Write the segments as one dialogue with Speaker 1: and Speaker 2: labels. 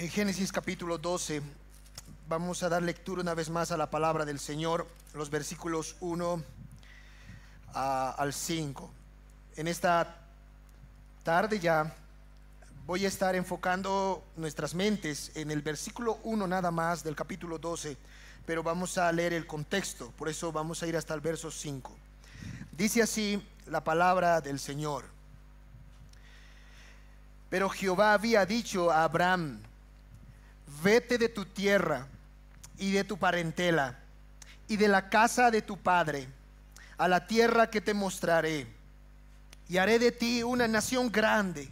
Speaker 1: En Génesis capítulo 12 vamos a dar lectura una vez más a la palabra del Señor, los versículos 1 al 5. En esta tarde ya voy a estar enfocando nuestras mentes en el versículo 1 nada más del capítulo 12, pero vamos a leer el contexto, por eso vamos a ir hasta el verso 5. Dice así la palabra del Señor: Pero Jehová había dicho a Abraham: vete de tu tierra y de tu parentela y de la casa de tu padre a la tierra que te mostraré, y haré de ti una nación grande,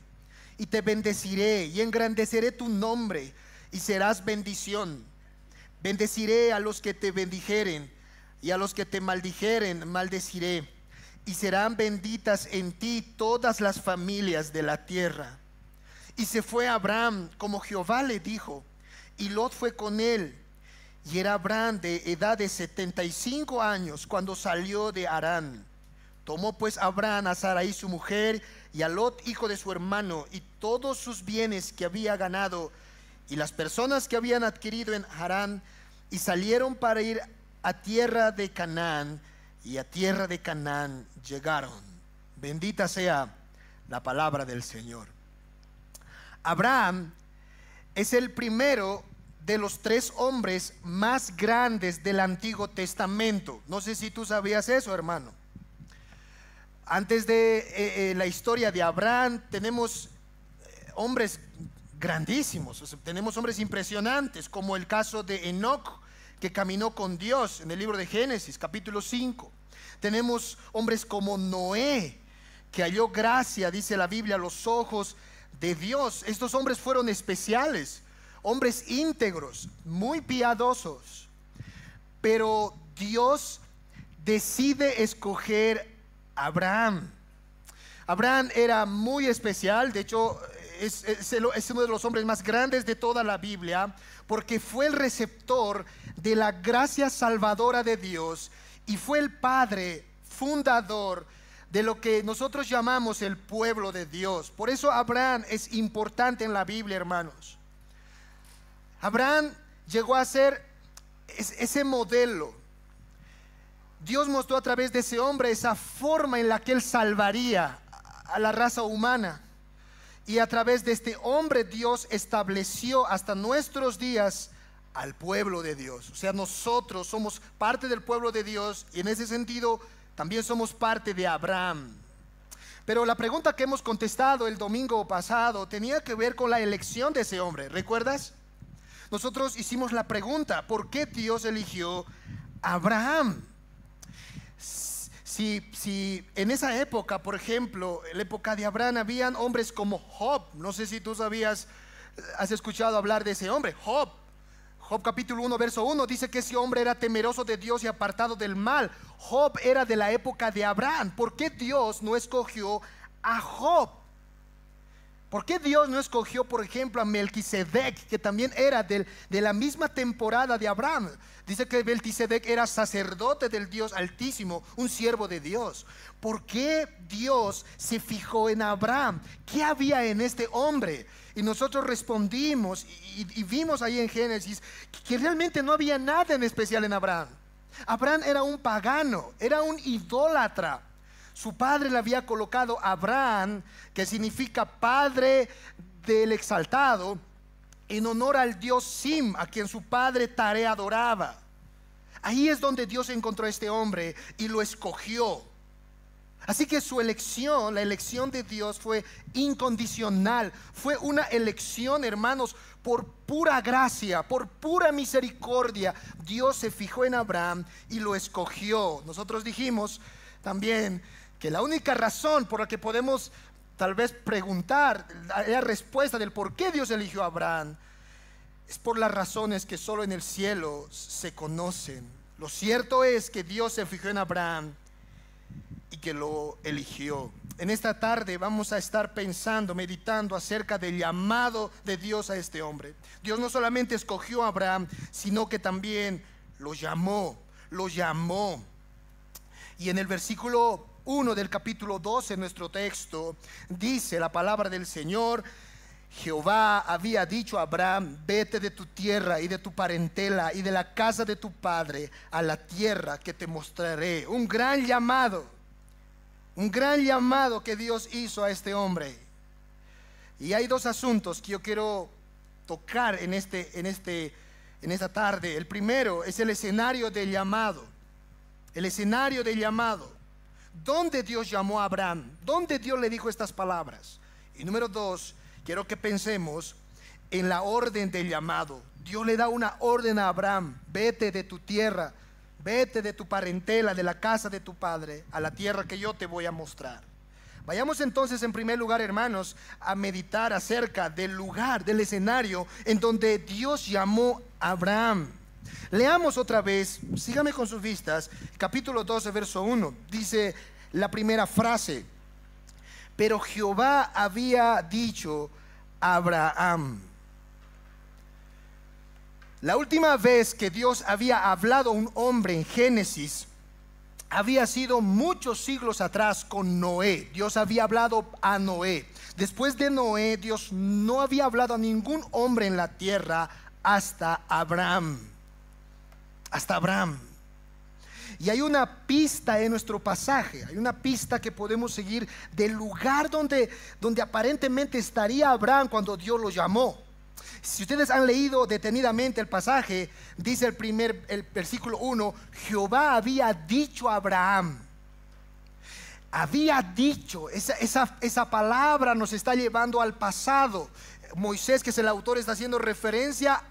Speaker 1: y te bendeciré y engrandeceré tu nombre, y serás bendición. Bendeciré a los que te bendijeren, y a los que te maldijeren maldeciré, y serán benditas en ti todas las familias de la tierra. Y se fue Abraham como Jehová le dijo, y Lot fue con él. Y era Abraham de edad de 75 años cuando salió de Harán. Tomó pues Abraham a Sarai su mujer, y a Lot hijo de su hermano, y todos sus bienes que había ganado, y las personas que habían adquirido en Harán, y salieron para ir a tierra de Canaán, y a tierra de Canaán llegaron. Bendita sea la palabra del Señor. Abraham es el primero de los tres hombres más grandes del Antiguo Testamento. No sé si tú sabías eso, hermano. Antes de la historia de Abraham tenemos hombres grandísimos, o sea, tenemos hombres impresionantes, como el caso de Enoc, que caminó con Dios en el libro de Génesis capítulo 5. Tenemos hombres como Noé, que halló gracia, dice la Biblia, a los ojos de Dios. Estos hombres fueron especiales, hombres íntegros, muy piadosos, pero Dios decide escoger a Abraham. Abraham era muy especial, de hecho es uno de los hombres más grandes de toda la Biblia, porque fue el receptor de la gracia salvadora de Dios y fue el padre fundador de lo que nosotros llamamos el pueblo de Dios. Por eso Abraham es importante en la Biblia, hermanos. Abraham llegó a ser ese modelo. Dios mostró a través de ese hombre esa forma en la que él salvaría a la raza humana. Y a través de este hombre Dios estableció hasta nuestros días al pueblo de Dios. O sea, nosotros somos parte del pueblo de Dios y en ese sentido también somos parte de Abraham. Pero la pregunta que hemos contestado el domingo pasado tenía que ver con la elección de ese hombre. ¿Recuerdas? Nosotros hicimos la pregunta: ¿por qué Dios eligió a Abraham? Si en esa época, por ejemplo, en la época de Abraham, habían hombres como Job. No sé si tú sabías, has escuchado hablar de ese hombre, Job. Job capítulo 1 verso 1 dice que ese hombre era temeroso de Dios y apartado del mal. Job era de la época de Abraham. ¿Por qué Dios no escogió a Job? ¿Por qué Dios no escogió, por ejemplo, a Melquisedec, que también era de la misma temporada de Abraham? Dice que Melquisedec era sacerdote del Dios Altísimo, un siervo de Dios. ¿Por qué Dios se fijó en Abraham? ¿Qué había en este hombre? Y nosotros respondimos y vimos ahí en Génesis que realmente no había nada en especial en Abraham. Abraham era un pagano, era un idólatra. Su padre le había colocado Abraham, que significa padre del exaltado, en honor al dios Sim, a quien su padre Tare adoraba. Ahí es donde Dios encontró a este hombre y lo escogió. Así que su elección, la elección de Dios, fue incondicional. Fue una elección, hermanos, por pura gracia, por pura misericordia. Dios se fijó en Abraham y lo escogió. Nosotros dijimos también que la única razón por la que podemos tal vez preguntar la respuesta del por qué Dios eligió a Abraham es por las razones que solo en el cielo se conocen. Lo cierto es que Dios se fijó en Abraham y que lo eligió. En esta tarde vamos a estar pensando, meditando acerca del llamado de Dios a este hombre. Dios no solamente escogió a Abraham, sino que también lo llamó. Y en el versículo 1 del capítulo 12, nuestro texto, dice la palabra del Señor: Jehová había dicho a Abraham: vete de tu tierra y de tu parentela y de la casa de tu padre a la tierra que te mostraré. Un gran llamado que Dios hizo a este hombre. Y hay dos asuntos que yo quiero tocar en esta tarde. El primero es el escenario del llamado. El escenario del llamado. ¿Dónde Dios llamó a Abraham? ¿Dónde Dios le dijo estas palabras? Y número dos, quiero que pensemos en la orden del llamado. Dios le da una orden a Abraham: vete de tu tierra, vete de tu parentela, de la casa de tu padre, a la tierra que yo te voy a mostrar. Vayamos entonces en primer lugar, hermanos, a meditar acerca del lugar, del escenario en donde Dios llamó a Abraham. Leamos otra vez, sígame con sus vistas, capítulo 12, verso 1. Dice la primera frase: pero Jehová había dicho a Abraham. La última vez que Dios había hablado a un hombre en Génesis había sido muchos siglos atrás con Noé. Dios había hablado a Noé. Después de Noé, Dios no había hablado a ningún hombre en la tierra hasta Abraham. Hasta Abraham. Y hay una pista en nuestro pasaje, hay una pista que podemos seguir del lugar donde aparentemente estaría Abraham cuando Dios lo llamó. Si ustedes han leído detenidamente el pasaje, dice el versículo 1: Jehová había dicho a Abraham. Había dicho, esa palabra nos está llevando al pasado. Moisés, que es el autor, está haciendo referencia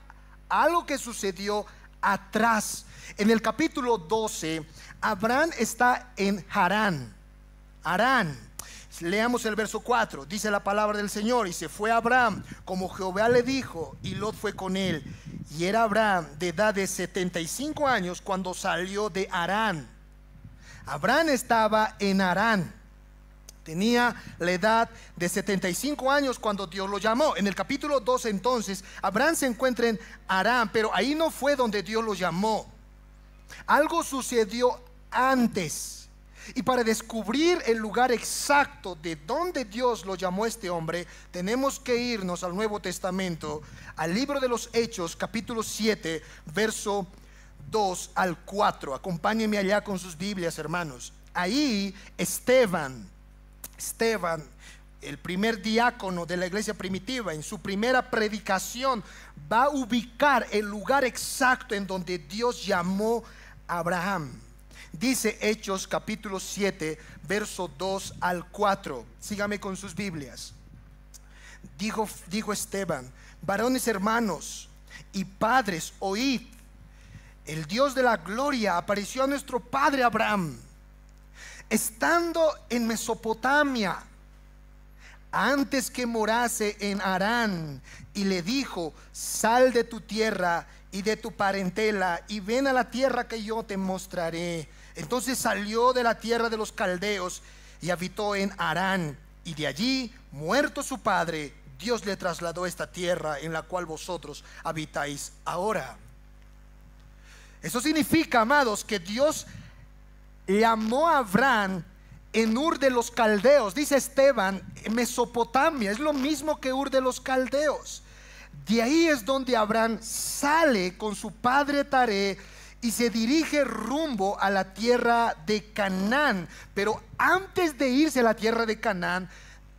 Speaker 1: a algo que sucedió atrás. En el capítulo 12, Abraham está en Harán. Leamos el verso 4. Dice la palabra del Señor: y se fue Abraham como Jehová le dijo, y Lot fue con él. Y era Abraham de edad de 75 años cuando salió de Harán. Abraham estaba en Harán. Tenía la edad de 75 años cuando Dios lo llamó. En el capítulo 12 entonces, Abraham se encuentra en Harán, pero ahí no fue donde Dios lo llamó. Algo sucedió antes. Y para descubrir el lugar exacto de donde Dios lo llamó a este hombre, tenemos que irnos al Nuevo Testamento, al libro de los Hechos, capítulo 7, verso 2 al 4. Acompáñenme allá con sus Biblias, hermanos. Ahí Esteban, el primer diácono de la iglesia primitiva, en su primera predicación va a ubicar el lugar exacto en donde Dios llamó a Abraham. Dice Hechos capítulo 7, verso 2 al 4. Sígame con sus Biblias. Dijo Esteban: varones hermanos y padres, oíd. El Dios de la gloria apareció a nuestro padre Abraham, estando en Mesopotamia, antes que morase en Harán, y le dijo: sal de tu tierra y de tu parentela y ven a la tierra que yo te mostraré. Entonces salió de la tierra de los caldeos y habitó en Harán, y de allí, muerto su padre, Dios le trasladó a esta tierra en la cual vosotros habitáis ahora. Eso significa, amados, que Dios llamó a Abraham en Ur de los Caldeos. Dice Esteban, en Mesopotamia. Es lo mismo que Ur de los Caldeos. De ahí es donde Abraham sale con su padre Taré y se dirige rumbo a la tierra de Canaán. Pero antes de irse a la tierra de Canaán,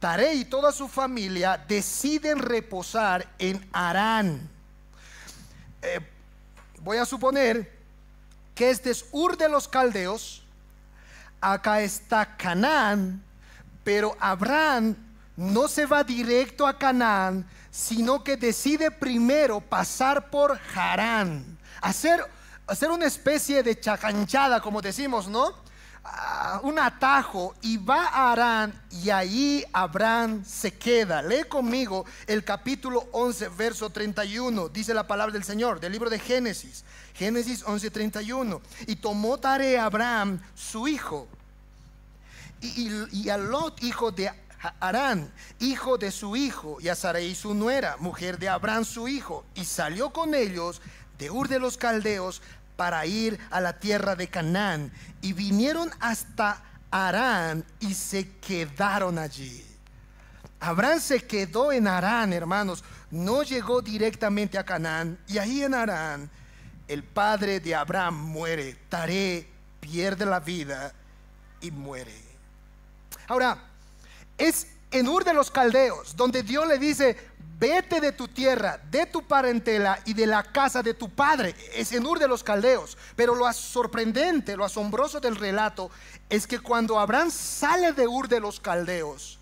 Speaker 1: Taré y toda su familia deciden reposar en Harán. Voy a suponer que este es Ur de los Caldeos. Acá está Canaán, pero Abraham no se va directo a Canaán, sino que decide primero pasar por Harán, hacer una especie de chacanchada, como decimos, ¿no? Un atajo, y va a Harán, y ahí Abraham se queda. Lee conmigo el capítulo 11, verso 31. Dice la palabra del Señor, del libro de Génesis 11:31. Y tomó Taré a Abraham su hijo, y a Lot, hijo de Harán, hijo de su hijo, y a Sarai su nuera, mujer de Abraham su hijo, y salió con ellos de Ur de los Caldeos para ir a la tierra de Canaán, y vinieron hasta Harán y se quedaron allí. Abraham se quedó en Harán, hermanos, no llegó directamente a Canaán. Y ahí en Harán, el padre de Abraham muere. Taré pierde la vida y muere. Ahora, es en Ur de los Caldeos donde Dios le dice: vete de tu tierra, de tu parentela y de la casa de tu padre. Es en Ur de los Caldeos. Pero lo sorprendente, lo asombroso del relato es que cuando Abraham sale de Ur de los Caldeos,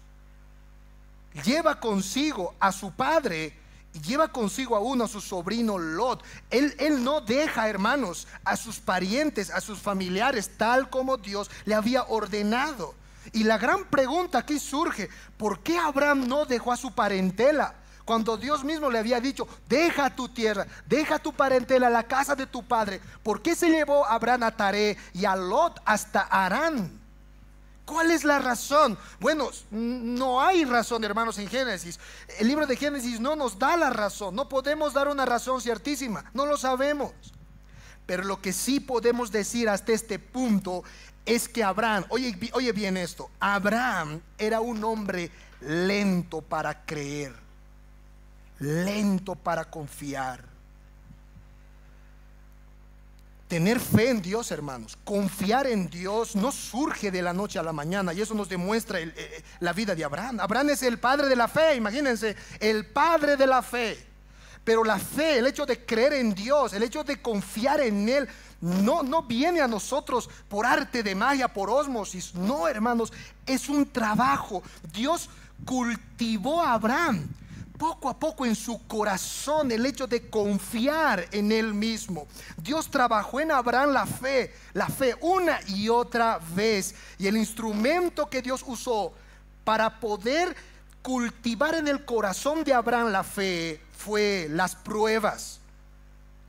Speaker 1: lleva consigo a su padre y lleva consigo aún a su sobrino Lot. Él no deja, hermanos, a sus parientes, a sus familiares, tal como Dios le había ordenado. Y la gran pregunta aquí surge: ¿por qué Abraham no dejó a su parentela? Cuando Dios mismo le había dicho: deja tu tierra, deja tu parentela, la casa de tu padre. ¿Por qué se llevó a Abraham a Taré y a Lot hasta Harán? ¿Cuál es la razón? Bueno, no hay razón, hermanos, en Génesis. El libro de Génesis no nos da la razón. No podemos dar una razón ciertísima, no lo sabemos. Pero lo que sí podemos decir hasta este punto es que Abraham, oye bien esto, Abraham era un hombre lento para creer, lento para confiar. Tener fe en Dios, hermanos, confiar en Dios no surge de la noche a la mañana. Y eso nos demuestra la vida de Abraham. Abraham es el padre de la fe, imagínense, el padre de la fe. Pero la fe, el hecho de creer en Dios, el hecho de confiar en Él, no viene a nosotros por arte de magia, por ósmosis. No, hermanos, es un trabajo. Dios cultivó a Abraham poco a poco en su corazón el hecho de confiar en Él mismo. Dios trabajó en Abraham la fe una y otra vez. Y el instrumento que Dios usó para poder cultivar en el corazón de Abraham la fe fue las pruebas.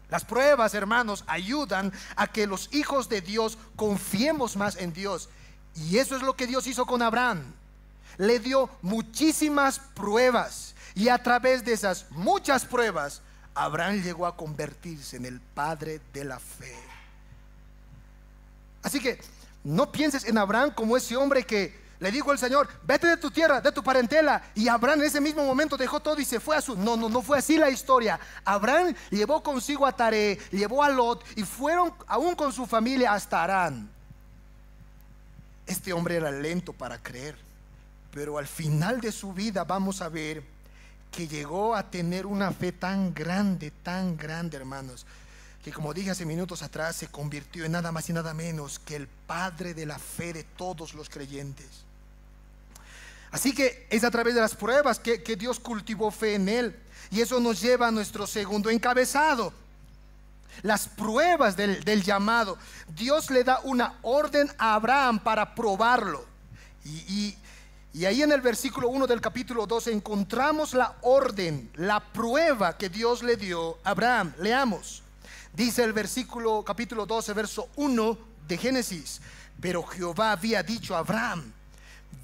Speaker 1: Las pruebas, hermanos, ayudan a que los hijos de Dios confiemos más en Dios. Y eso es lo que Dios hizo con Abraham. Le dio muchísimas pruebas. Y a través de esas muchas pruebas, Abraham llegó a convertirse en el padre de la fe. Así que no pienses en Abraham como ese hombre que le dijo al Señor: vete de tu tierra, de tu parentela. Y Abraham en ese mismo momento dejó todo y se fue a su... No fue así la historia. Abraham llevó consigo a Taré, llevó a Lot y fueron aún con su familia hasta Harán. Este hombre era lento para creer, pero al final de su vida vamos a ver que llegó a tener una fe tan grande, hermanos, que, como dije hace minutos atrás, se convirtió en nada más y nada menos que el padre de la fe de todos los creyentes. Así que es a través de las pruebas que Dios cultivó fe en él. Y eso nos lleva a nuestro segundo encabezado: las pruebas del llamado. Dios le da una orden a Abraham para probarlo. Y ahí en el versículo 1 del capítulo 12 encontramos la orden, la prueba que Dios le dio a Abraham. Leamos. Dice el versículo capítulo 12, verso 1 de Génesis: pero Jehová había dicho a Abraham: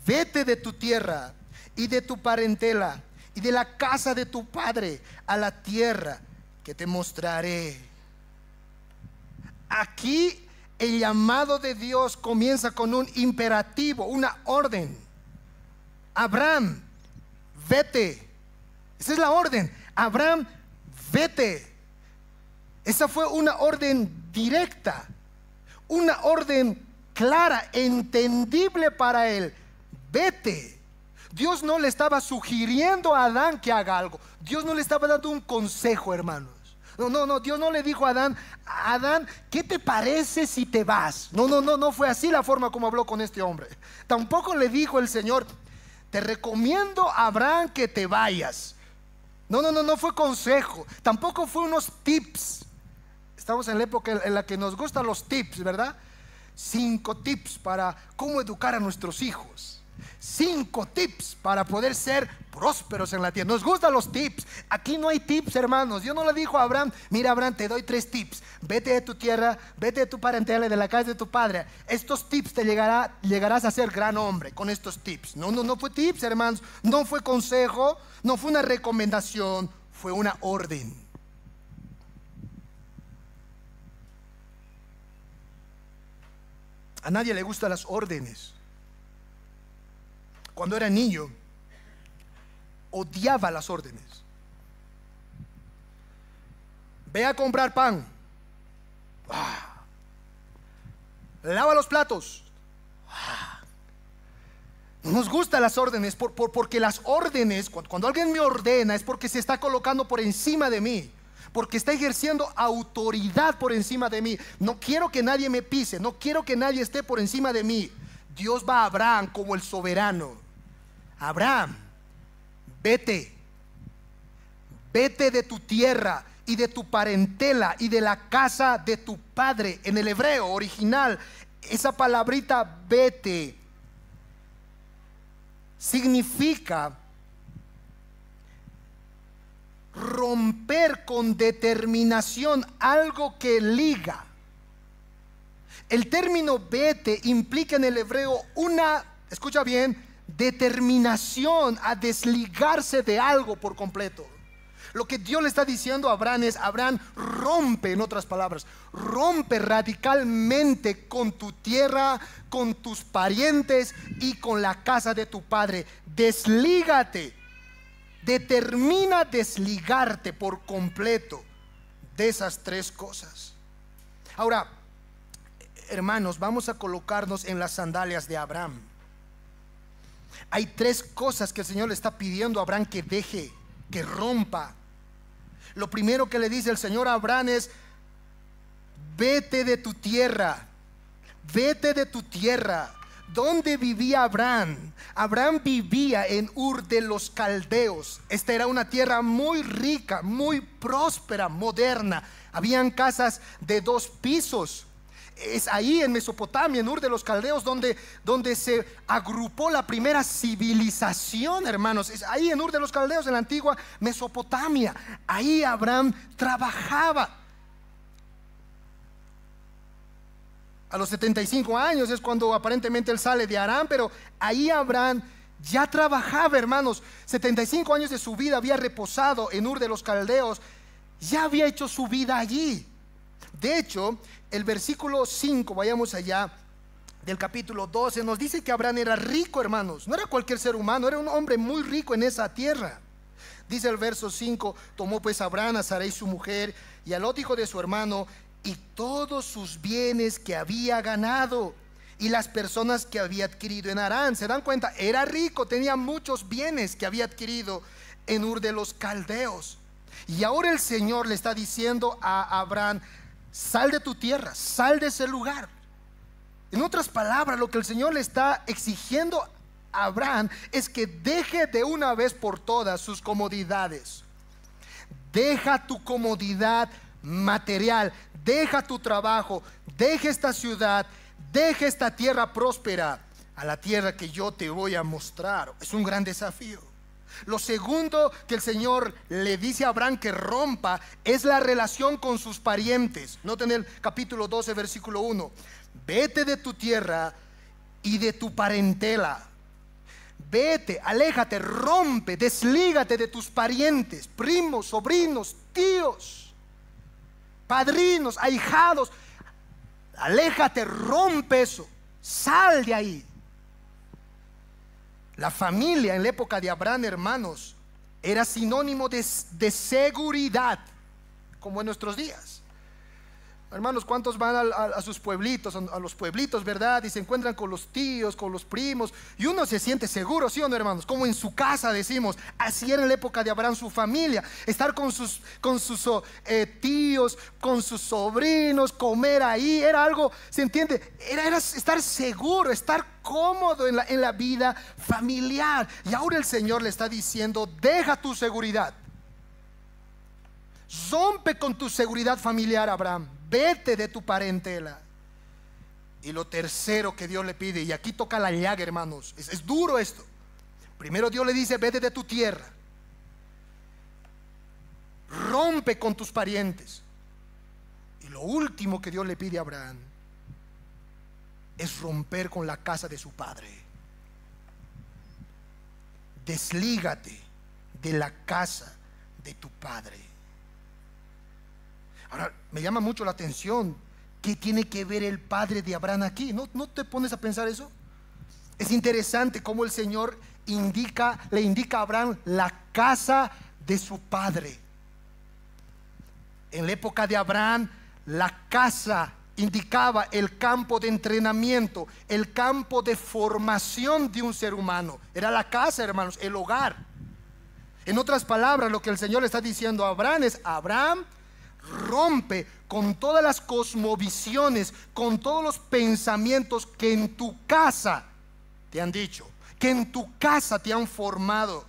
Speaker 1: vete de tu tierra y de tu parentela y de la casa de tu padre a la tierra que te mostraré. Aquí el llamado de Dios comienza con un imperativo, una orden. Abraham, vete. Esa es la orden. Abraham, vete. Esa fue una orden directa, una orden clara, entendible para él. Vete. Dios no le estaba sugiriendo a Adán que haga algo. Dios no le estaba dando un consejo, hermanos. No, Dios no le dijo a Adán, ¿qué te parece si te vas? No fue así la forma como habló con este hombre. Tampoco le dijo el Señor: te recomiendo, Abraham, que te vayas. No fue consejo. Tampoco fue unos tips. Estamos en la época en la que nos gustan los tips, ¿verdad? 5 tips para cómo educar a nuestros hijos. 5 tips para poder ser prósperos en la tierra. Nos gustan los tips. Aquí no hay tips, hermanos. Dios no le dijo a Abraham: mira, Abraham, te doy 3 tips. Vete de tu tierra, vete de tu parentela y de la casa de tu padre. Estos tips te llegarás a ser gran hombre con estos tips. No fue tips, hermanos. No fue consejo. No fue una recomendación. Fue una orden. A nadie le gustan las órdenes. Cuando era niño, odiaba las órdenes. Ve a comprar pan. Lava los platos. No nos gustan las órdenes porque las órdenes, cuando alguien me ordena, es porque se está colocando por encima de mí, porque está ejerciendo autoridad por encima de mí. No quiero que nadie me pise, no quiero que nadie esté por encima de mí. Dios va a Abraham como el soberano. Abraham, vete de tu tierra y de tu parentela y de la casa de tu padre. En el hebreo original, esa palabrita vete significa romper con determinación algo que liga. El término vete implica en el hebreo una, escucha bien, determinación a desligarse de algo por completo. Lo que Dios le está diciendo a Abraham es: Abraham, rompe, en otras palabras, rompe radicalmente con tu tierra, con tus parientes y con la casa de tu padre. Deslígate, determina desligarte por completo de esas tres cosas. Ahora, hermanos, vamos a colocarnos en las sandalias de Abraham. Hay tres cosas que el Señor le está pidiendo a Abraham que deje, que rompa. Lo primero que le dice el Señor a Abraham es: vete de tu tierra, vete de tu tierra. ¿Dónde vivía Abraham? Abraham vivía en Ur de los Caldeos. Esta era una tierra muy rica, muy próspera, moderna. Habían casas de 2 pisos. Es ahí en Mesopotamia, en Ur de los Caldeos, donde se agrupó la primera civilización, hermanos. Es ahí en Ur de los Caldeos, en la antigua Mesopotamia. Ahí Abraham trabajaba. A los 75 años es cuando aparentemente él sale de Harán, pero ahí Abraham ya trabajaba, hermanos. 75 años de su vida había reposado en Ur de los Caldeos. Ya había hecho su vida allí. De hecho, el versículo 5, vayamos allá, del capítulo 12, nos dice que Abraham era rico, hermanos. No era cualquier ser humano, era un hombre muy rico en esa tierra. Dice el verso 5: tomó pues Abraham a Sarai su mujer y a Lot hijo de su hermano, y todos sus bienes que había ganado, y las personas que había adquirido en Harán. ¿Se dan cuenta? Era rico, tenía muchos bienes que había adquirido en Ur de los Caldeos. Y ahora el Señor le está diciendo a Abraham: sal de tu tierra, sal de ese lugar. En otras palabras, lo que el Señor le está exigiendo a Abraham es que deje de una vez por todas sus comodidades. Deja tu comodidad material, deja tu trabajo, deja esta ciudad, deja esta tierra próspera a la tierra que yo te voy a mostrar. Es un gran desafío. Lo segundo que el Señor le dice a Abraham que rompa es la relación con sus parientes. Noten el capítulo 12, versículo 1: vete de tu tierra y de tu parentela. Vete, aléjate, rompe, deslígate de tus parientes, primos, sobrinos, tíos, padrinos, ahijados. Aléjate, rompe eso, sal de ahí. La familia en la época de Abraham, hermanos, era sinónimo de seguridad, como en nuestros días. Hermanos, ¿cuántos van a sus pueblitos, a los pueblitos, verdad? Y se encuentran con los tíos, con los primos, y uno se siente seguro, ¿sí o no, hermanos? Como en su casa, decimos. Así era en la época de Abraham su familia. Estar con sus tíos, con sus sobrinos, comer ahí, era algo, ¿se entiende? Era estar seguro, estar cómodo en la vida familiar. Y ahora el Señor le está diciendo: deja tu seguridad, rompe con tu seguridad familiar, Abraham. Vete de tu parentela. Y lo tercero que Dios le pide, y aquí toca la llaga, hermanos, es duro esto. Primero Dios le dice: vete de tu tierra, rompe con tus parientes. Y lo último que Dios le pide a Abraham es romper con la casa de su padre. Deslígate de la casa de tu padre. Ahora, me llama mucho la atención, ¿qué tiene que ver el padre de Abraham aquí? ¿No te pones a pensar eso? Es interesante cómo el Señor le indica a Abraham la casa de su padre. En la época de Abraham, la casa indicaba el campo de entrenamiento, el campo de formación de un ser humano. Era la casa, hermanos, el hogar. En otras palabras, lo que el Señor le está diciendo a Abraham es: Abraham, rompe con todas las cosmovisiones, con todos los pensamientos que en tu casa te han dicho, que en tu casa te han formado.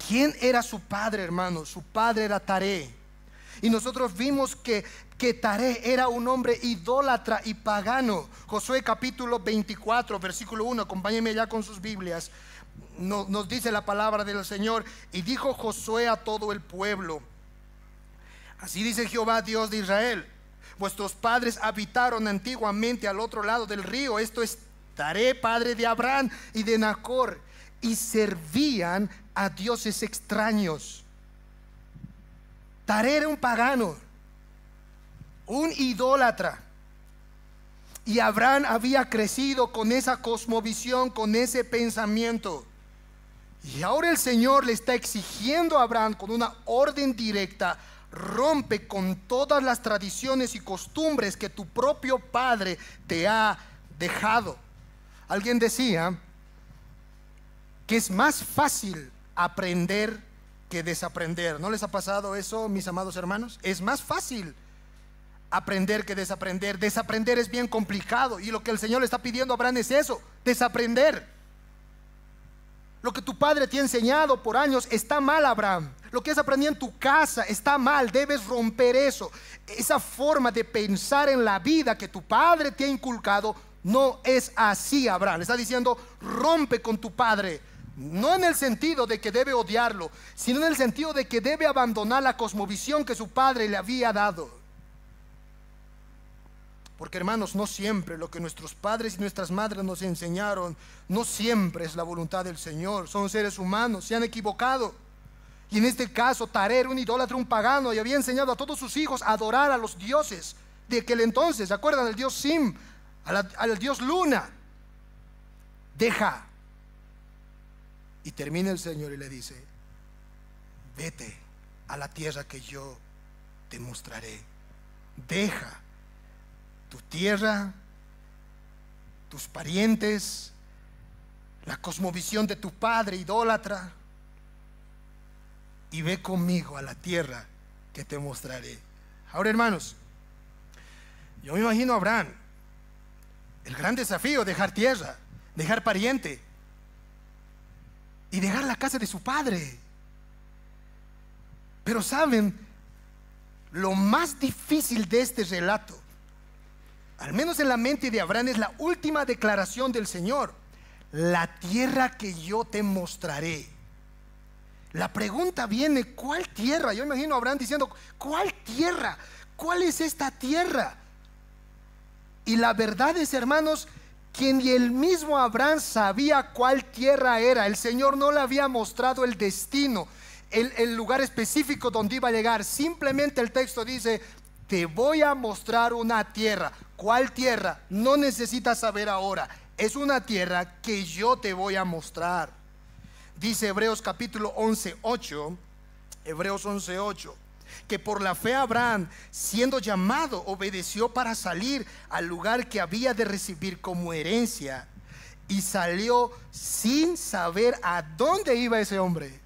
Speaker 1: ¿Quién era su padre, hermano? Su padre era Taré. Y nosotros vimos que Taré era un hombre idólatra y pagano. Josué capítulo 24, versículo 1, acompáñenme ya con sus Biblias. Nos dice la palabra del Señor: y dijo Josué a todo el pueblo: así dice Jehová, Dios de Israel, vuestros padres habitaron antiguamente al otro lado del río, esto es Taré, padre de Abraham y de Nacor, y servían a dioses extraños. Taré era un pagano, un idólatra, y Abraham había crecido con esa cosmovisión, con ese pensamiento. Y ahora el Señor le está exigiendo a Abraham con una orden directa: rompe con todas las tradiciones y costumbres que tu propio padre te ha dejado. Alguien decía que es más fácil aprender que desaprender. ¿No les ha pasado eso, mis amados hermanos? Es más fácil aprender que desaprender. Desaprender es bien complicado, y lo que el Señor le está pidiendo a Abraham es eso: desaprender. Lo que tu padre te ha enseñado por años está mal, Abraham. Lo que has aprendido en tu casa está mal. Debes romper eso. Esa forma de pensar en la vida que tu padre te ha inculcado no es así, Abraham. Le está diciendo: rompe con tu padre. No en el sentido de que debe odiarlo, sino en el sentido de que debe abandonar la cosmovisión que su padre le había dado. Porque, hermanos, no siempre lo que nuestros padres y nuestras madres nos enseñaron, no siempre es la voluntad del Señor. Son seres humanos, se han equivocado. Y en este caso, Taré era un idólatra, un pagano, y había enseñado a todos sus hijos a adorar a los dioses de aquel entonces. ¿Se acuerdan del dios Sim? Al dios Luna. Deja. Y termina el Señor y le dice: vete a la tierra que yo te mostraré. Deja tu tierra, tus parientes, la cosmovisión de tu padre idólatra, y ve conmigo a la tierra que te mostraré. Ahora, hermanos, yo me imagino a Abraham, el gran desafío: dejar tierra, dejar pariente y dejar la casa de su padre. Pero saben, lo más difícil de este relato, al menos en la mente de Abraham, es la última declaración del Señor: la tierra que yo te mostraré. La pregunta viene: ¿cuál tierra? Yo imagino a Abraham diciendo: ¿cuál tierra? ¿Cuál es esta tierra? Y la verdad es, hermanos, que ni el mismo Abraham sabía cuál tierra era. El Señor no le había mostrado el destino, el lugar específico donde iba a llegar. Simplemente el texto dice: te voy a mostrar una tierra. ¿Cuál tierra? No necesitas saber ahora. Es una tierra que yo te voy a mostrar. Dice Hebreos capítulo 11:8, Hebreos 11:8, que por la fe Abraham, siendo llamado, obedeció para salir al lugar que había de recibir como herencia, y salió sin saber a dónde iba ese hombre.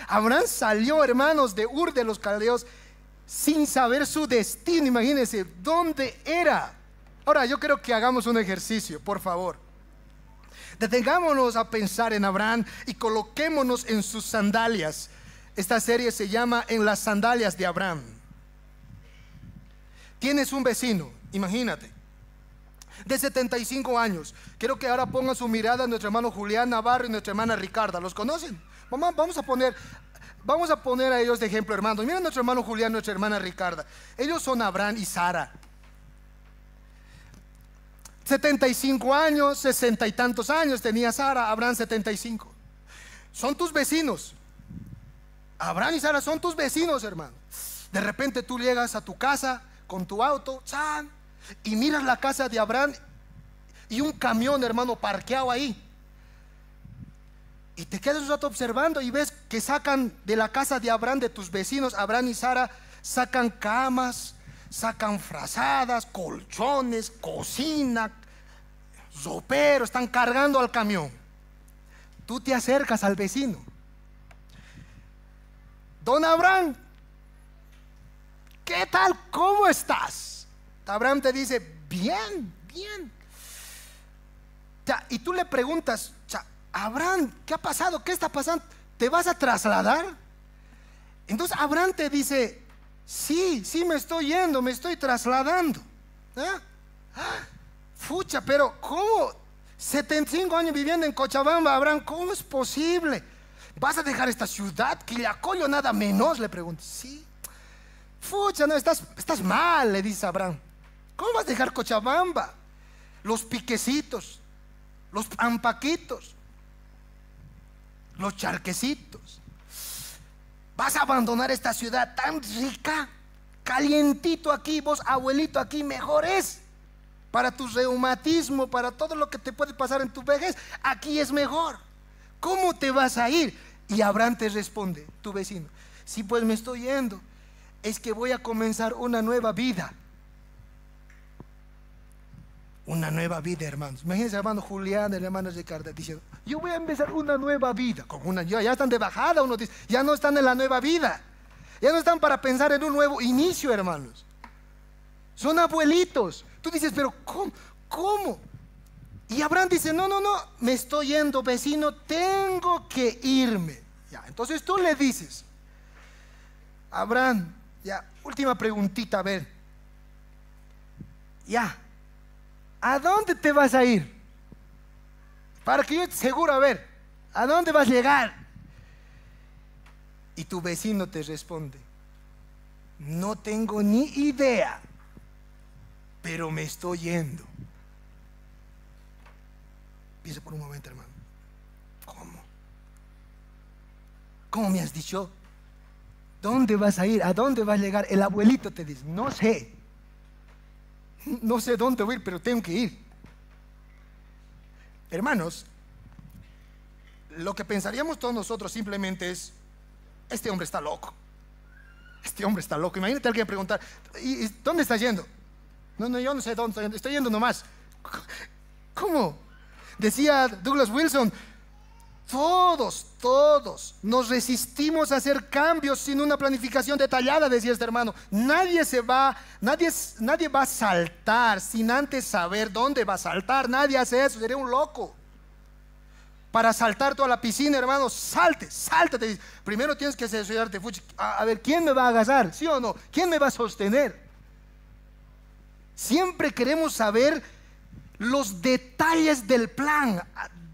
Speaker 1: Abraham salió, hermanos, de Ur de los Caldeos sin saber su destino. Imagínense dónde era. Ahora yo creo que hagamos un ejercicio, por favor. Detengámonos a pensar en Abraham y coloquémonos en sus sandalias. Esta serie se llama En las sandalias de Abraham. Tienes un vecino, imagínate, de 75 años. Quiero que ahora pongan su mirada en nuestro hermano Julián Navarro y nuestra hermana Ricarda. ¿Los conocen? Vamos a poner a ellos de ejemplo, hermanos. Miren nuestro hermano Julián, nuestra hermana Ricarda. Ellos son Abraham y Sara. 75 años, 60 y tantos años tenía Sara, Abraham 75. Son tus vecinos. Abraham y Sara son tus vecinos, hermano. De repente tú llegas a tu casa con tu auto, ¡chan!, y miras la casa de Abraham y un camión, hermano, parqueado ahí. Y te quedas un rato observando y ves que sacan de la casa de Abraham, de tus vecinos, Abraham y Sara, sacan camas, sacan frazadas, colchones, cocina, ropero, están cargando al camión. Tú te acercas al vecino: don Abraham, ¿qué tal? ¿Cómo estás? Abraham te dice: bien, bien. Y tú le preguntas: Abraham, ¿qué ha pasado? ¿Qué está pasando? ¿Te vas a trasladar? Entonces Abraham te dice: sí, me estoy yendo, me estoy trasladando. Fucha, pero ¿cómo? 75 años viviendo en Cochabamba, Abraham, ¿cómo es posible? ¿Vas a dejar esta ciudad? Quillacollo nada menos, le pregunto. Sí. Fucha, no, estás mal, le dice Abraham. ¿Cómo vas a dejar Cochabamba? Los piquecitos, los ampaquitos, los charquecitos. Vas a abandonar esta ciudad tan rica, calientito aquí, vos abuelito aquí, mejor es. Para tu reumatismo, para todo lo que te puede pasar en tu vejez, aquí es mejor. ¿Cómo te vas a ir? Y Abraham te responde, tu vecino: sí, pues me estoy yendo, es que voy a comenzar una nueva vida. Una nueva vida, hermanos. Imagínense, hermano Julián, el hermano Ricardo diciendo: yo voy a empezar una nueva vida. Ya están de bajada, uno dice, ya no están en la nueva vida, ya no están para pensar en un nuevo inicio, hermanos. Son abuelitos. Tú dices: pero ¿cómo? Y Abraham dice: no, me estoy yendo, vecino, tengo que irme. Ya, entonces tú le dices: Abraham, ya, última preguntita, a ver. Ya, ¿a dónde te vas a ir? Para que yo esté seguro, a ver, ¿a dónde vas a llegar? Y tu vecino te responde: no tengo ni idea, pero me estoy yendo. Piensa por un momento, hermano. ¿Cómo me has dicho? ¿Dónde vas a ir? ¿A dónde vas a llegar? El abuelito te dice: no sé dónde voy a ir, pero tengo que ir. Hermanos, lo que pensaríamos todos nosotros simplemente es: este hombre está loco. Este hombre está loco. Imagínate a alguien preguntar: ¿y dónde estás yendo? No, yo no sé dónde estoy yendo nomás. ¿Cómo? Decía Douglas Wilson: todos nos resistimos a hacer cambios sin una planificación detallada, decía este hermano. Nadie va a saltar sin antes saber dónde va a saltar. Nadie hace eso, sería un loco. Para saltar toda la piscina, hermano, sáltate. Primero tienes que asegurarte: a ver, ¿quién me va a agarrar? ¿Sí o no? ¿Quién me va a sostener? Siempre queremos saber los detalles del plan.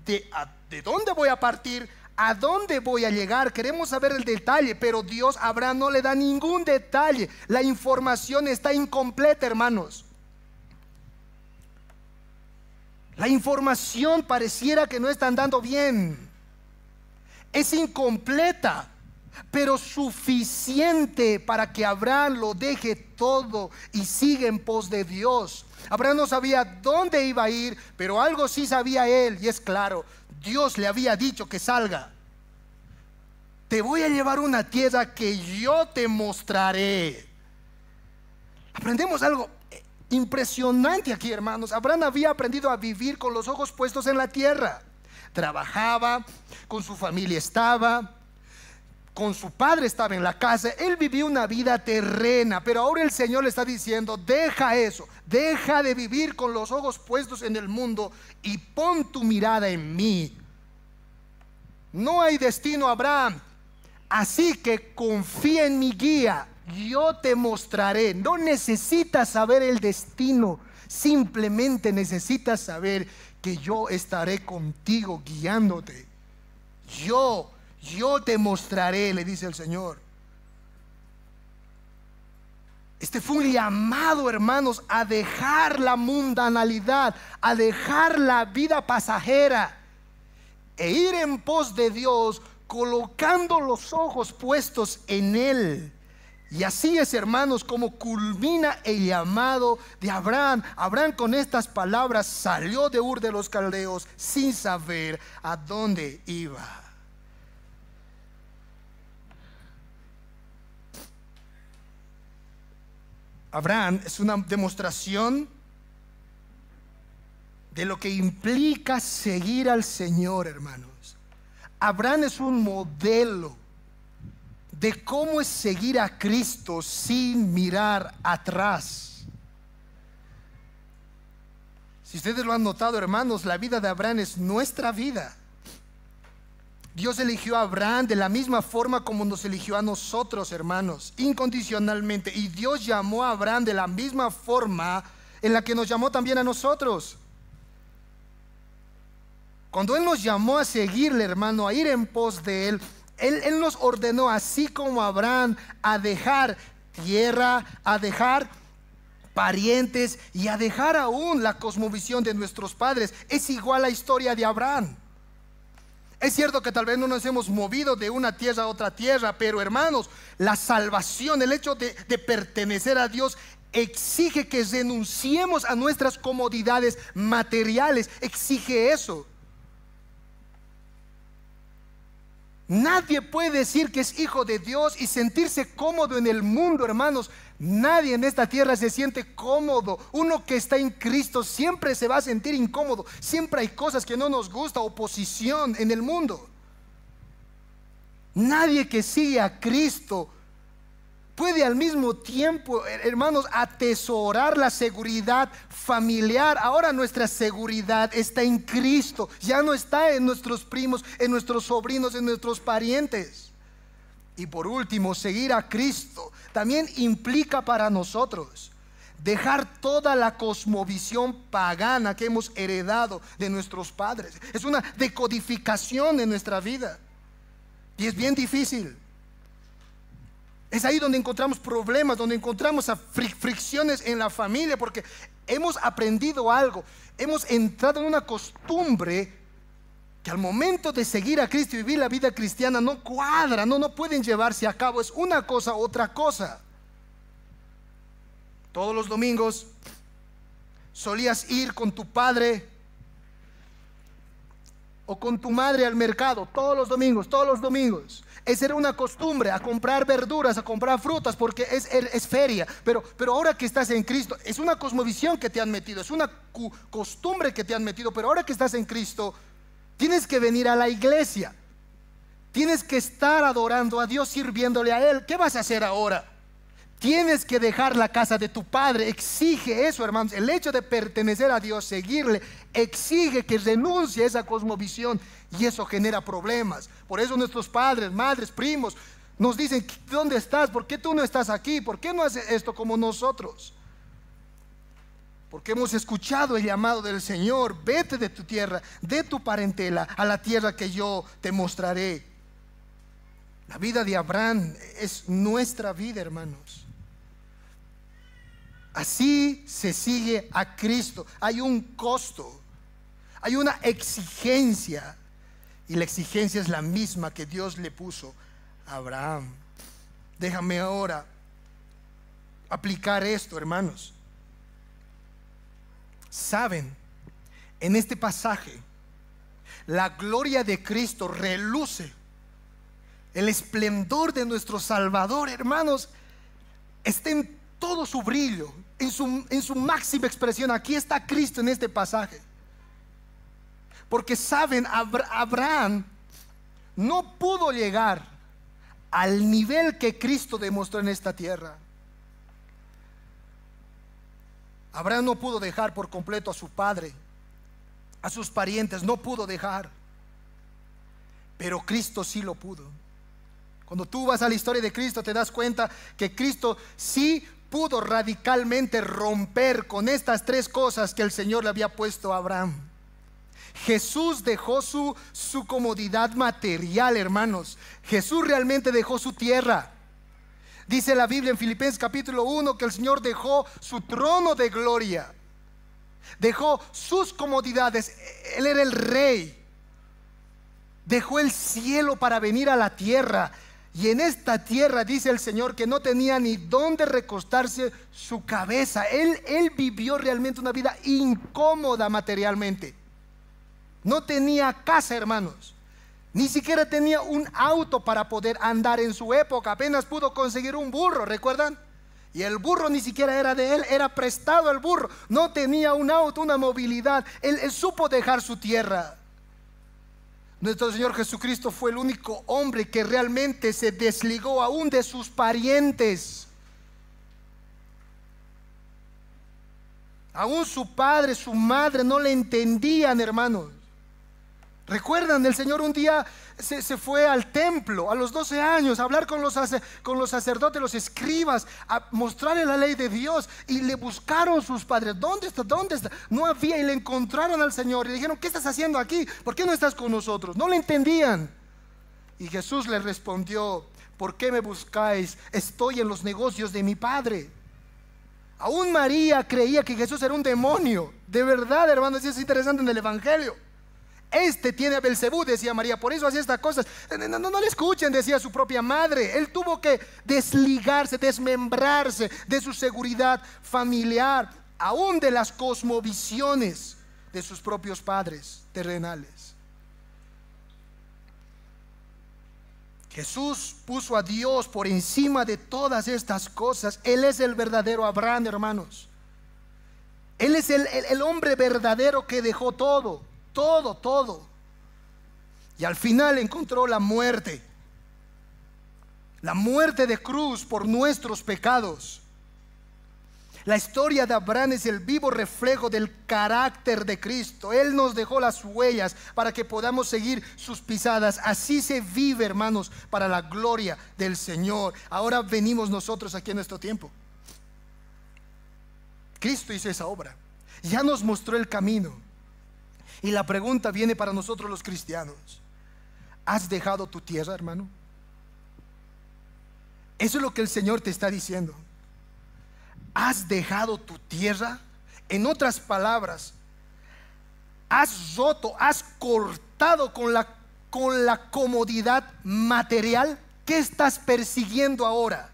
Speaker 1: ¿De dónde voy a partir? ¿A dónde voy a llegar? Queremos saber el detalle, pero Dios a Abraham no le da ningún detalle. La información está incompleta, hermanos. La información pareciera que no está andando bien. Es incompleta, pero suficiente para que Abraham lo deje todo y siga en pos de Dios. Abraham no sabía dónde iba a ir, pero algo sí sabía él, y es claro: Dios le había dicho que salga. Te voy a llevar a una tierra que yo te mostraré. Aprendemos algo impresionante aquí, hermanos. Abraham había aprendido a vivir con los ojos puestos en la tierra. Trabajaba, con su familia estaba, con su padre estaba en la casa. Él vivía una vida terrena, pero ahora el Señor le está diciendo: deja eso, deja de vivir con los ojos puestos en el mundo y pon tu mirada en mí. No hay destino, Abraham, así que confía en mi guía. Yo te mostraré. No necesitas saber el destino, simplemente necesitas saber que yo estaré contigo guiándote. Yo te mostraré, le dice el Señor. Este fue un llamado, hermanos, a dejar la mundanalidad, a dejar la vida pasajera e ir en pos de Dios, colocando los ojos puestos en Él. Y así es, hermanos, como culmina el llamado de Abraham. Abraham, con estas palabras, salió de Ur de los Caldeos sin saber a dónde iba. Abraham es una demostración de lo que implica seguir al Señor, hermanos. Abraham es un modelo de cómo es seguir a Cristo sin mirar atrás. Si ustedes lo han notado, hermanos, la vida de Abraham es nuestra vida. Dios eligió a Abraham de la misma forma como nos eligió a nosotros, hermanos, incondicionalmente. Y Dios llamó a Abraham de la misma forma en la que nos llamó también a nosotros. Cuando Él nos llamó a seguirle, hermano, a ir en pos de Él, Él nos ordenó, así como a Abraham, a dejar tierra, a dejar parientes y a dejar aún la cosmovisión de nuestros padres. Es igual la historia de Abraham. Es cierto que tal vez no nos hemos movido de una tierra a otra tierra, pero hermanos, la salvación, el hecho de pertenecer a Dios, exige que renunciemos a nuestras comodidades materiales. Exige eso. Nadie puede decir que es hijo de Dios y sentirse cómodo en el mundo, hermanos. Nadie en esta tierra se siente cómodo. Uno que está en Cristo siempre se va a sentir incómodo. Siempre hay cosas que no nos gusta, oposición en el mundo. Nadie que sigue a Cristo puede al mismo tiempo, hermanos, atesorar la seguridad familiar. Ahora nuestra seguridad está en Cristo. Ya no está en nuestros primos, en nuestros sobrinos, en nuestros parientes. Y por último, seguir a Cristo también implica para nosotros dejar toda la cosmovisión pagana que hemos heredado de nuestros padres. Es una decodificación en nuestra vida y es bien difícil. Es ahí donde encontramos problemas, donde encontramos fricciones en la familia, porque hemos aprendido algo, hemos entrado en una costumbre que al momento de seguir a Cristo y vivir la vida cristiana no cuadra, no pueden llevarse a cabo. Es una cosa, otra cosa. Todos los domingos solías ir con tu padre o con tu madre al mercado, todos los domingos. Esa era una costumbre, a comprar verduras, a comprar frutas, porque es feria. Pero ahora que estás en Cristo, es una cosmovisión que te han metido, es una costumbre que te han metido. Pero ahora que estás en Cristo, tienes que venir a la iglesia, tienes que estar adorando a Dios, sirviéndole a Él. ¿Qué vas a hacer ahora? Tienes que dejar la casa de tu padre. Exige eso, hermanos. El hecho de pertenecer a Dios, seguirle, exige que renuncie a esa cosmovisión, y eso genera problemas. Por eso nuestros padres, madres, primos nos dicen: ¿dónde estás? ¿Por qué tú no estás aquí? ¿Por qué no haces esto como nosotros? Porque hemos escuchado el llamado del Señor: vete de tu tierra, de tu parentela, a la tierra que yo te mostraré. La vida de Abraham es nuestra vida, hermanos. Así se sigue a Cristo. Hay un costo, hay una exigencia, y la exigencia es la misma que Dios le puso a Abraham. Déjame ahora aplicar esto, hermanos. Saben, en este pasaje la gloria de Cristo reluce. El esplendor de nuestro Salvador, hermanos, está en todo su brillo, en su máxima expresión. Aquí está Cristo en este pasaje. Porque saben, Abraham no pudo llegar al nivel que Cristo demostró en esta tierra. Abraham no pudo dejar por completo a su padre, a sus parientes, no pudo dejar. Pero Cristo sí lo pudo. Cuando tú vas a la historia de Cristo, te das cuenta que Cristo sí pudo radicalmente romper con estas tres cosas que el Señor le había puesto a Abraham. Jesús dejó su comodidad material, hermanos. Jesús realmente dejó su tierra. Dice la Biblia en Filipenses capítulo 1 que el Señor dejó su trono de gloria, dejó sus comodidades. Él era el rey. Dejó el cielo para venir a la tierra. Y en esta tierra dice el Señor que no tenía ni dónde recostarse su cabeza. Él vivió realmente una vida incómoda materialmente. No tenía casa, hermanos. Ni siquiera tenía un auto para poder andar en su época. Apenas pudo conseguir un burro, ¿recuerdan? Y el burro ni siquiera era de él, era prestado el burro. No tenía un auto, una movilidad. Él supo dejar su tierra. Nuestro Señor Jesucristo fue el único hombre que realmente se desligó aún de sus parientes. Aún su padre, su madre no le entendían, hermanos. ¿Recuerdan? El Señor un día se fue al templo a los 12 años a hablar con los sacerdotes, los escribas, a mostrarle la ley de Dios, y le buscaron sus padres. ¿Dónde está? ¿Dónde está? No había, y le encontraron al Señor y le dijeron: ¿qué estás haciendo aquí? ¿Por qué no estás con nosotros? No le entendían. Y Jesús les respondió: ¿por qué me buscáis? Estoy en los negocios de mi Padre. Aún María creía que Jesús era un demonio. De verdad, hermanos, eso es interesante en el Evangelio. Este tiene a Belcebú, decía María, por eso hacía estas cosas. No le escuchen, decía su propia madre. Él tuvo que desligarse, desmembrarse de su seguridad familiar, aún de las cosmovisiones de sus propios padres terrenales. Jesús puso a Dios por encima de todas estas cosas. Él es el verdadero Abraham, hermanos. Él es el hombre verdadero que dejó todo. Y al final encontró la muerte de cruz por nuestros pecados. La historia de Abraham es el vivo reflejo del carácter de Cristo. Él nos dejó las huellas para que podamos seguir sus pisadas. Así se vive, hermanos, para la gloria del Señor. Ahora venimos nosotros aquí en nuestro tiempo. Cristo hizo esa obra, ya nos mostró el camino. Y la pregunta viene para nosotros los cristianos: ¿has dejado tu tierra, hermano? Eso es lo que el Señor te está diciendo. ¿Has dejado tu tierra? En otras palabras, ¿has roto, has cortado con la comodidad material? ¿Qué estás persiguiendo ahora?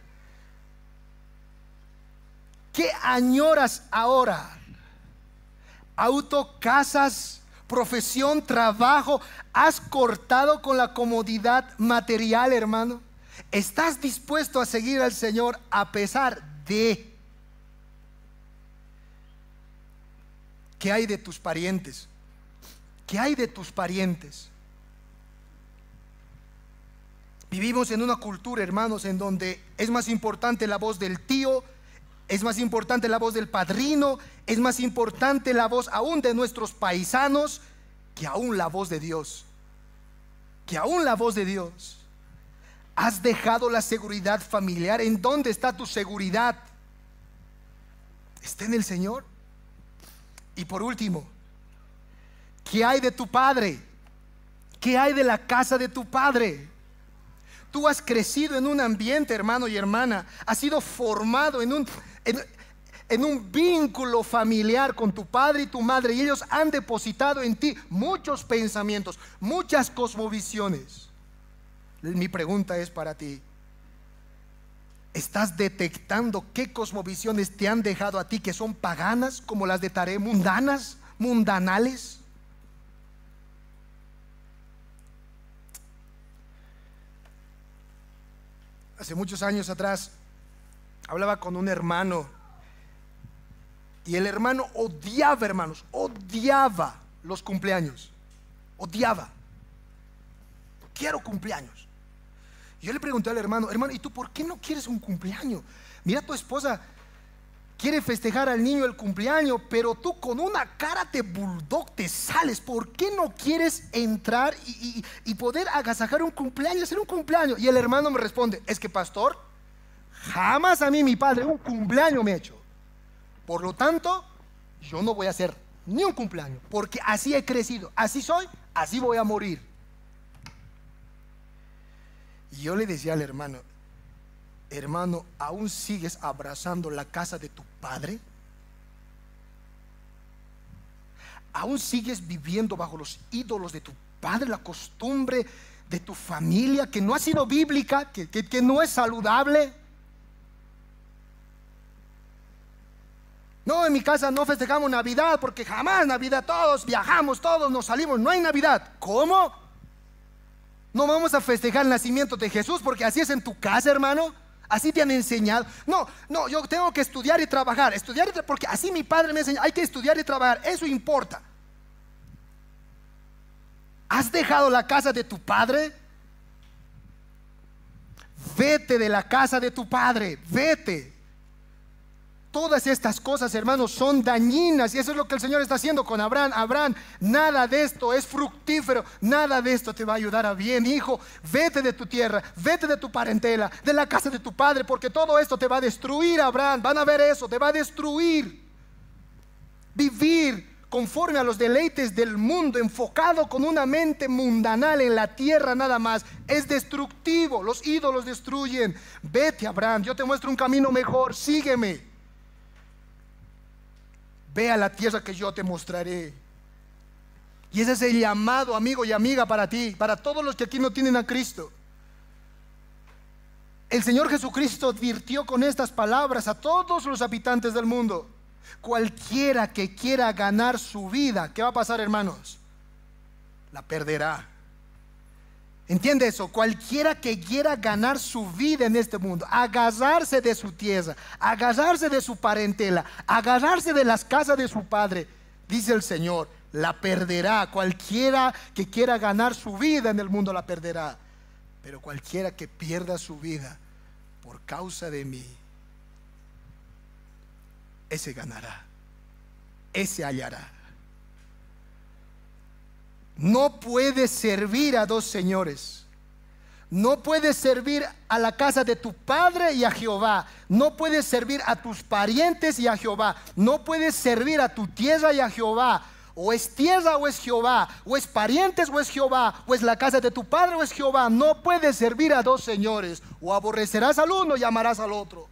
Speaker 1: ¿Qué añoras ahora? Auto, casas, profesión, trabajo. ¿Has cortado con la comodidad material, hermano? ¿Estás dispuesto a seguir al Señor a pesar de? ¿Qué hay de tus parientes? ¿Qué hay de tus parientes? Vivimos en una cultura, hermanos, en donde es más importante la voz del tío, es más importante la voz del padrino, es más importante la voz aún de nuestros paisanos que aún la voz de Dios. Que aún la voz de Dios. ¿Has dejado la seguridad familiar? ¿En dónde está tu seguridad? ¿Está en el Señor? Y por último, ¿qué hay de tu padre? ¿Qué hay de la casa de tu padre? Tú has crecido en un ambiente, hermano y hermana, has sido formado en un vínculo familiar con tu padre y tu madre, y ellos han depositado en ti muchos pensamientos, muchas cosmovisiones. Mi pregunta es para ti: ¿estás detectando qué cosmovisiones te han dejado a ti que son paganas, como las de Taré, mundanas, mundanales? Hace muchos años atrás hablaba con un hermano, y el hermano odiaba, hermanos, odiaba los cumpleaños. Odiaba. Quiero cumpleaños. Yo le pregunté al hermano: hermano, ¿y tú por qué no quieres un cumpleaños? Mira, tu esposa quiere festejar al niño el cumpleaños, pero tú con una cara de bulldog te sales. ¿Por qué no quieres entrar y poder agasajar un cumpleaños, hacer un cumpleaños? Y el hermano me responde: es que, pastor, jamás a mí mi padre un cumpleaños me ha hecho. Por lo tanto, yo no voy a hacer ni un cumpleaños, porque así he crecido, así soy, así voy a morir. Y yo le decía al hermano: hermano, ¿aún sigues abrazando la casa de tu padre? ¿Aún sigues viviendo bajo los ídolos de tu padre, la costumbre de tu familia que no ha sido bíblica, que no es saludable? No, en mi casa no festejamos Navidad porque jamás Navidad, todos viajamos, todos nos salimos, no hay Navidad. ¿Cómo? No vamos a festejar el nacimiento de Jesús porque así es en tu casa, hermano. Así te han enseñado. No, no, yo tengo que estudiar y trabajar. Porque así mi padre me enseñó. Hay que estudiar y trabajar. Eso importa. ¿Has dejado la casa de tu padre? Vete de la casa de tu padre. Vete. Todas estas cosas, hermanos, son dañinas. Y eso es lo que el Señor está haciendo con Abraham. Abraham, nada de esto es fructífero. Nada de esto te va a ayudar a bien. Hijo, vete de tu tierra, vete de tu parentela, de la casa de tu padre, porque todo esto te va a destruir, Abraham. Van a ver eso, te va a destruir. Vivir conforme a los deleites del mundo, enfocado con una mente mundanal en la tierra nada más, es destructivo. Los ídolos destruyen. Vete, Abraham, yo te muestro un camino mejor. Sígueme. Ve a la tierra que yo te mostraré. Y ese es el llamado, amigo y amiga, para ti, para todos los que aquí no tienen a Cristo. El Señor Jesucristo advirtió con estas palabras a todos los habitantes del mundo: cualquiera que quiera ganar su vida, ¿qué va a pasar, hermanos? La perderá. ¿Entiende eso? Cualquiera que quiera ganar su vida en este mundo, agarrarse de su tierra, agarrarse de su parentela, agarrarse de las casas de su padre, dice el Señor, la perderá. Cualquiera que quiera ganar su vida en el mundo la perderá. Pero cualquiera que pierda su vida por causa de mí, ese ganará, ese hallará. No puedes servir a dos señores. No puedes servir a la casa de tu padre y a Jehová. No puedes servir a tus parientes y a Jehová. No puedes servir a tu tierra y a Jehová. O es tierra o es Jehová. O es parientes o es Jehová. O es la casa de tu padre o es Jehová. No puedes servir a dos señores. O aborrecerás al uno y amarás al otro.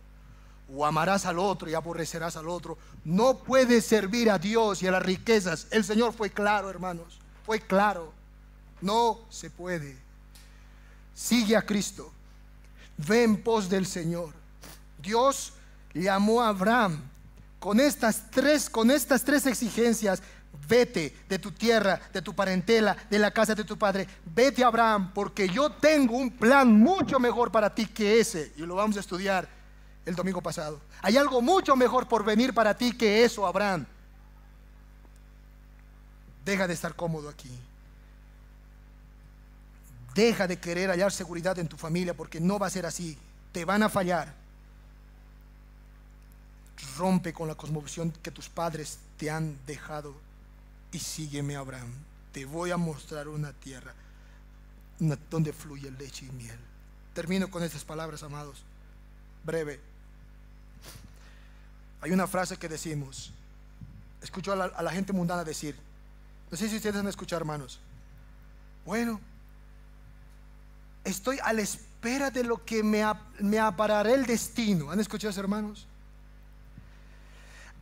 Speaker 1: O amarás al otro y aborrecerás al otro. No puedes servir a Dios y a las riquezas. El Señor fue claro, hermanos. Fue claro, no se puede. Sigue a Cristo, ve en pos del Señor. Dios llamó a Abraham con estas tres exigencias: vete de tu tierra, de tu parentela, de la casa de tu padre. Vete, Abraham, porque yo tengo un plan mucho mejor para ti que ese. Y lo vamos a estudiar el domingo pasado. Hay algo mucho mejor por venir para ti que eso, Abraham. Deja de estar cómodo aquí. Deja de querer hallar seguridad en tu familia, porque no va a ser así. Te van a fallar. Rompe con la cosmovisión que tus padres te han dejado y sígueme, Abraham. Te voy a mostrar una tierra donde fluye leche y miel. Termino con estas palabras, amados. Breve. Hay una frase que decimos. Escucho a la gente mundana decir, no sé si ustedes han escuchado, hermanos: bueno, estoy a la espera de lo que me aparará el destino. ¿Han escuchado eso, hermanos?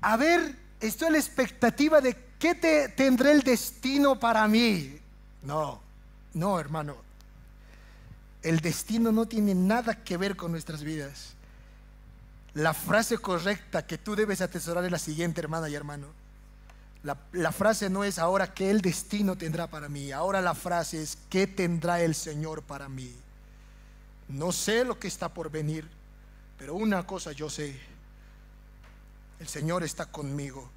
Speaker 1: A ver, estoy a la expectativa de qué tendrá el destino para mí. No, no, hermano. El destino no tiene nada que ver con nuestras vidas. La frase correcta que tú debes atesorar es la siguiente, hermana y hermano. La frase no es ahora qué el destino tendrá para mí. Ahora la frase es qué tendrá el Señor para mí. No sé lo que está por venir, pero una cosa yo sé: el Señor está conmigo.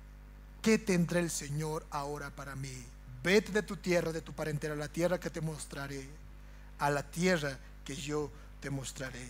Speaker 1: ¿Qué tendrá el Señor ahora para mí? Vete de tu tierra, de tu parentela, a la tierra que te mostraré, a la tierra que yo te mostraré.